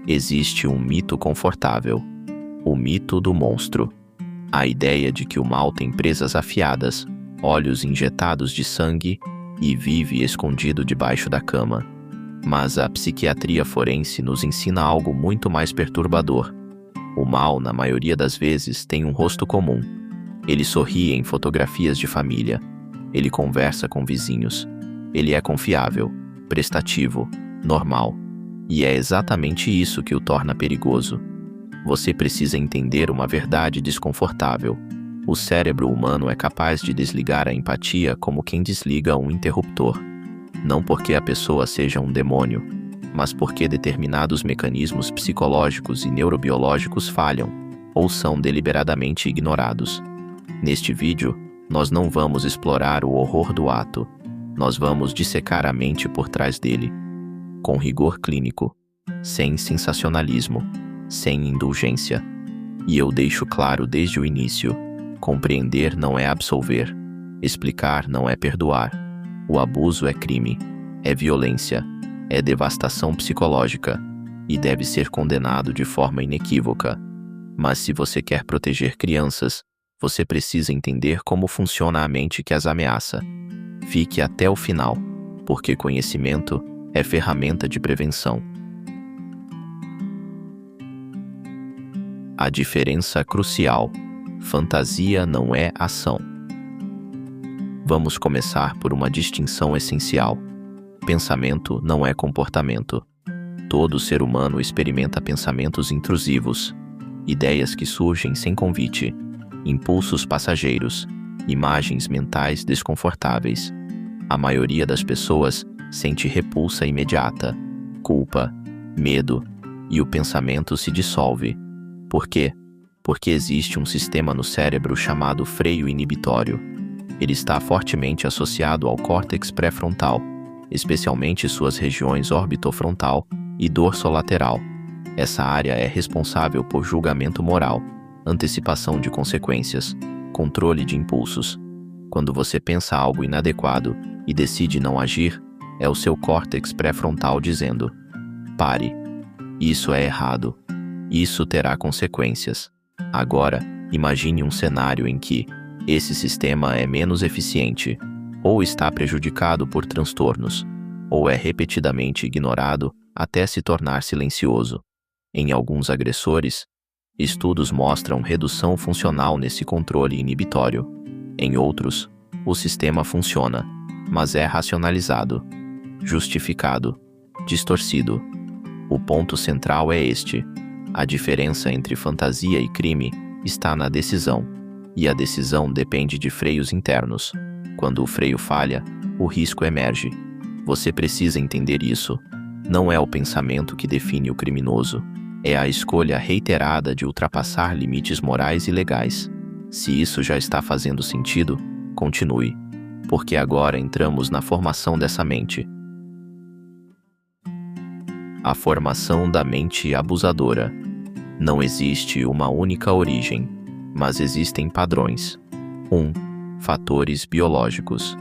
Existe um mito confortável: o mito do monstro. A ideia de que o mal tem presas afiadas, olhos injetados de sangue e vive escondido debaixo da cama. Mas a psiquiatria forense nos ensina algo muito mais perturbador. O mal, na maioria das vezes, tem um rosto comum. Ele sorri em fotografias de família. Ele conversa com vizinhos. Ele é confiável, prestativo, normal. E é exatamente isso que o torna perigoso. Você precisa entender uma verdade desconfortável. O cérebro humano é capaz de desligar a empatia como quem desliga um interruptor. Não porque a pessoa seja um demônio, mas porque determinados mecanismos psicológicos e neurobiológicos falham, ou são deliberadamente ignorados. Neste vídeo, nós não vamos explorar o horror do ato. Nós vamos dissecar a mente por trás dele, com rigor clínico, sem sensacionalismo, sem indulgência. E eu deixo claro desde o início: compreender não é absolver, explicar não é perdoar. O abuso é crime, é violência, é devastação psicológica e deve ser condenado de forma inequívoca. Mas se você quer proteger crianças, você precisa entender como funciona a mente que as ameaça. Fique até o final, porque conhecimento é ferramenta de prevenção. A diferença crucial: fantasia não é ação. Vamos começar por uma distinção essencial. Pensamento não é comportamento. Todo ser humano experimenta pensamentos intrusivos, ideias que surgem sem convite, impulsos passageiros, imagens mentais desconfortáveis. A maioria das pessoas sente repulsa imediata, culpa, medo, e o pensamento se dissolve. Por quê? Porque existe um sistema no cérebro chamado freio inibitório. Ele está fortemente associado ao córtex pré-frontal, especialmente suas regiões orbitofrontal e dorsolateral. Essa área é responsável por julgamento moral, antecipação de consequências, controle de impulsos. Quando você pensa algo inadequado e decide não agir, é o seu córtex pré-frontal dizendo: pare. Isso é errado. Isso terá consequências. Agora, imagine um cenário em que esse sistema é menos eficiente, ou está prejudicado por transtornos, ou é repetidamente ignorado até se tornar silencioso. Em alguns agressores, estudos mostram redução funcional nesse controle inibitório. Em outros, o sistema funciona, mas é racionalizado, justificado, distorcido. O ponto central é este: a diferença entre fantasia e crime está na decisão, e a decisão depende de freios internos. Quando o freio falha, o risco emerge. Você precisa entender isso. Não é o pensamento que define o criminoso, é a escolha reiterada de ultrapassar limites morais e legais. Se isso já está fazendo sentido, continue, porque agora entramos na formação dessa mente. A formação da mente abusadora. Não existe uma única origem, mas existem padrões. 1. Fatores biológicos.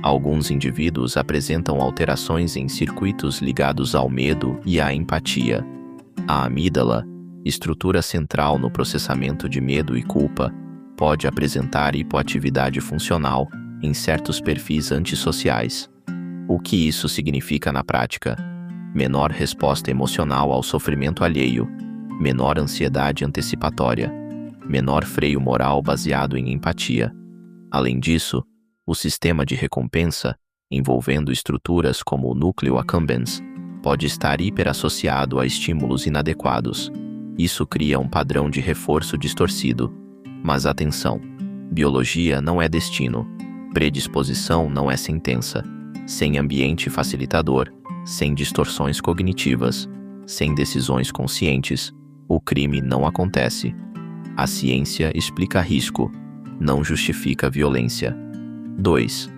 Alguns indivíduos apresentam alterações em circuitos ligados ao medo e à empatia. A amígdala, estrutura central no processamento de medo e culpa, pode apresentar hipoatividade funcional em certos perfis antissociais. O que isso significa na prática? Menor resposta emocional ao sofrimento alheio, menor ansiedade antecipatória, menor freio moral baseado em empatia. Além disso, o sistema de recompensa, envolvendo estruturas como o núcleo accumbens, pode estar hiperassociado a estímulos inadequados. Isso cria um padrão de reforço distorcido. Mas atenção, biologia não é destino, predisposição não é sentença. Sem ambiente facilitador, sem distorções cognitivas, sem decisões conscientes, o crime não acontece. A ciência explica risco, não justifica violência. 2.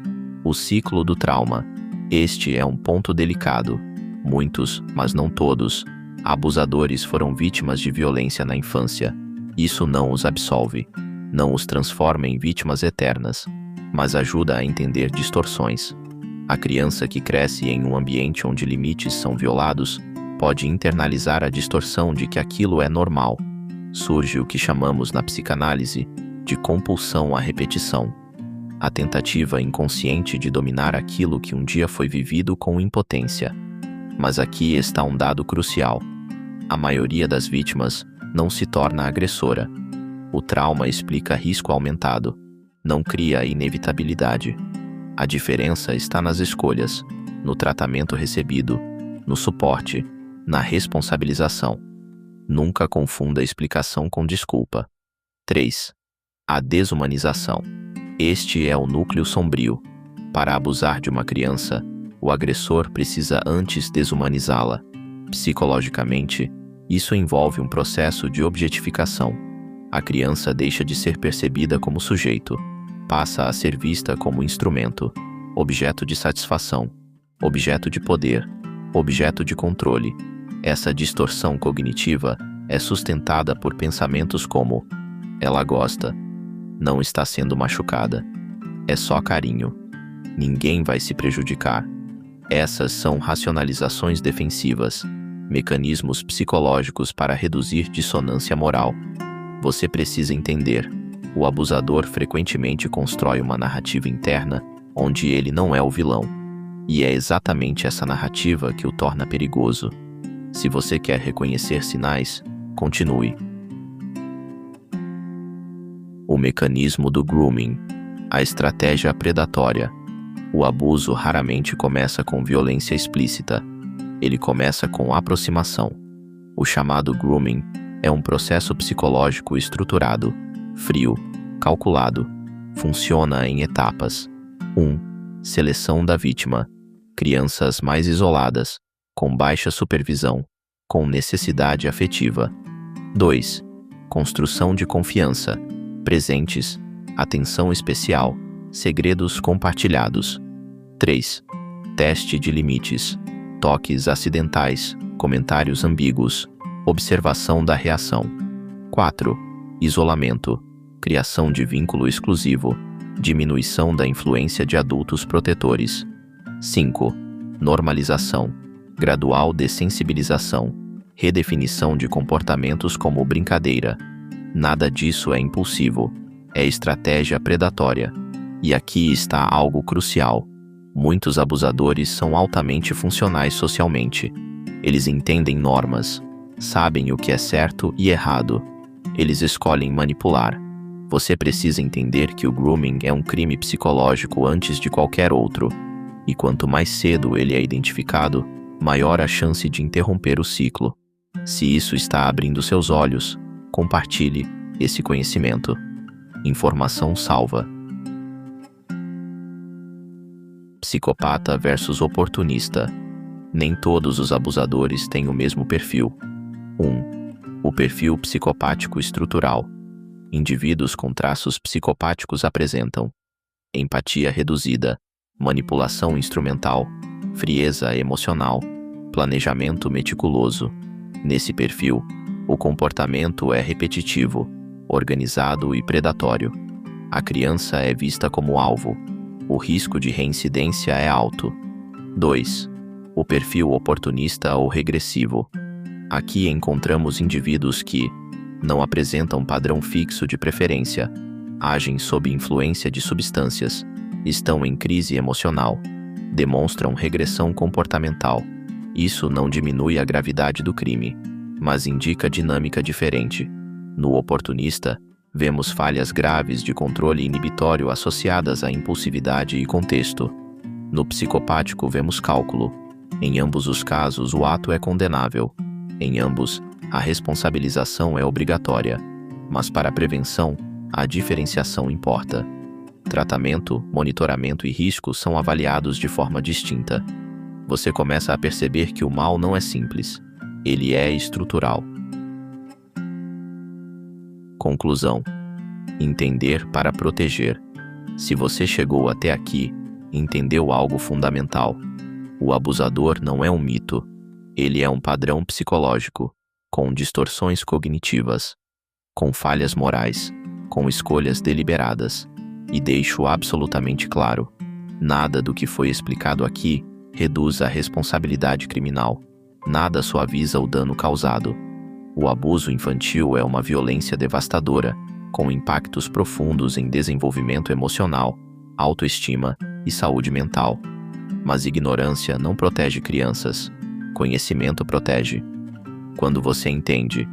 O ciclo do trauma. Este é um ponto delicado. Muitos, mas não todos, abusadores foram vítimas de violência na infância. Isso não os absolve, não os transforma em vítimas eternas, mas ajuda a entender distorções. A criança que cresce em um ambiente onde limites são violados pode internalizar a distorção de que aquilo é normal. Surge o que chamamos na psicanálise de compulsão à repetição, a tentativa inconsciente de dominar aquilo que um dia foi vivido com impotência. Mas aqui está um dado crucial. A maioria das vítimas não se torna agressora. O trauma explica risco aumentado, não cria inevitabilidade. A diferença está nas escolhas, no tratamento recebido, no suporte, na responsabilização. Nunca confunda explicação com desculpa. 3. A desumanização. Este é o núcleo sombrio. Para abusar de uma criança, o agressor precisa antes desumanizá-la. Psicologicamente, isso envolve um processo de objetificação. A criança deixa de ser percebida como sujeito, passa a ser vista como instrumento, objeto de satisfação, objeto de poder, objeto de controle. Essa distorção cognitiva é sustentada por pensamentos como: ela gosta, não está sendo machucada, é só carinho, ninguém vai se prejudicar. Essas são racionalizações defensivas, mecanismos psicológicos para reduzir dissonância moral. Você precisa entender: o abusador frequentemente constrói uma narrativa interna onde ele não é o vilão. E é exatamente essa narrativa que o torna perigoso. Se você quer reconhecer sinais, continue. O mecanismo do grooming, a estratégia predatória. O abuso raramente começa com violência explícita. Ele começa com aproximação. O chamado grooming é um processo psicológico estruturado, frio, calculado. Funciona em etapas. 1. Seleção da vítima. Crianças mais isoladas, com baixa supervisão, com necessidade afetiva. 2. Construção de confiança. Presentes, atenção especial, segredos compartilhados. 3. Teste de limites. Toques acidentais, comentários ambíguos, observação da reação. 4. Isolamento. Criação de vínculo exclusivo, diminuição da influência de adultos protetores. 5. Normalização. Gradual dessensibilização. Redefinição de comportamentos como brincadeira. Nada disso é impulsivo. É estratégia predatória. E aqui está algo crucial. Muitos abusadores são altamente funcionais socialmente. Eles entendem normas, sabem o que é certo e errado. Eles escolhem manipular. Você precisa entender que o grooming é um crime psicológico antes de qualquer outro. E quanto mais cedo ele é identificado, maior a chance de interromper o ciclo. Se isso está abrindo seus olhos, compartilhe esse conhecimento. Informação salva. Psicopata versus oportunista. Nem todos os abusadores têm o mesmo perfil. 1. O perfil psicopático estrutural. Indivíduos com traços psicopáticos apresentam empatia reduzida, manipulação instrumental, frieza emocional, planejamento meticuloso. Nesse perfil, o comportamento é repetitivo, organizado e predatório. A criança é vista como alvo. O risco de reincidência é alto. 2. O perfil oportunista ou regressivo. Aqui encontramos indivíduos que não apresentam padrão fixo de preferência, agem sob influência de substâncias, estão em crise emocional, demonstram regressão comportamental. Isso não diminui a gravidade do crime, mas indica dinâmica diferente. No oportunista, vemos falhas graves de controle inibitório associadas à impulsividade e contexto. No psicopático, vemos cálculo. Em ambos os casos, o ato é condenável. Em ambos, a responsabilização é obrigatória. Mas para a prevenção, a diferenciação importa. Tratamento, monitoramento e risco são avaliados de forma distinta. Você começa a perceber que o mal não é simples. Ele é estrutural. Conclusão. Entender para proteger. Se você chegou até aqui, entendeu algo fundamental. O abusador não é um mito. Ele é um padrão psicológico, com distorções cognitivas, com falhas morais, com escolhas deliberadas. E deixo absolutamente claro: nada do que foi explicado aqui reduz a responsabilidade criminal. Nada suaviza o dano causado. O abuso infantil é uma violência devastadora, com impactos profundos em desenvolvimento emocional, autoestima e saúde mental. Mas ignorância não protege crianças. Conhecimento protege. Quando você entende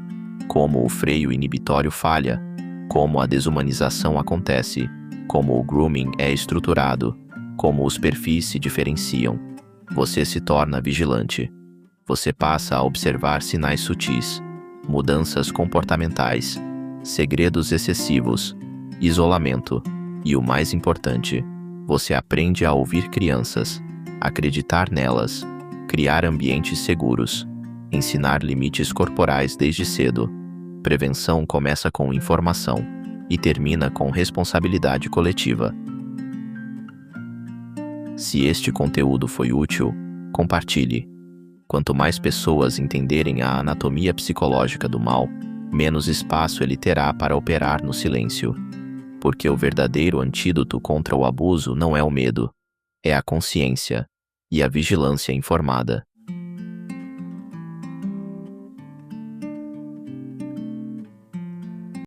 como o freio inibitório falha, como a desumanização acontece, como o grooming é estruturado, como os perfis se diferenciam, você se torna vigilante. Você passa a observar sinais sutis, mudanças comportamentais, segredos excessivos, isolamento e, o mais importante, você aprende a ouvir crianças, acreditar nelas, criar ambientes seguros, ensinar limites corporais desde cedo. Prevenção começa com informação e termina com responsabilidade coletiva. Se este conteúdo foi útil, compartilhe. Quanto mais pessoas entenderem a anatomia psicológica do mal, menos espaço ele terá para operar no silêncio. Porque o verdadeiro antídoto contra o abuso não é o medo, é a consciência e a vigilância informada.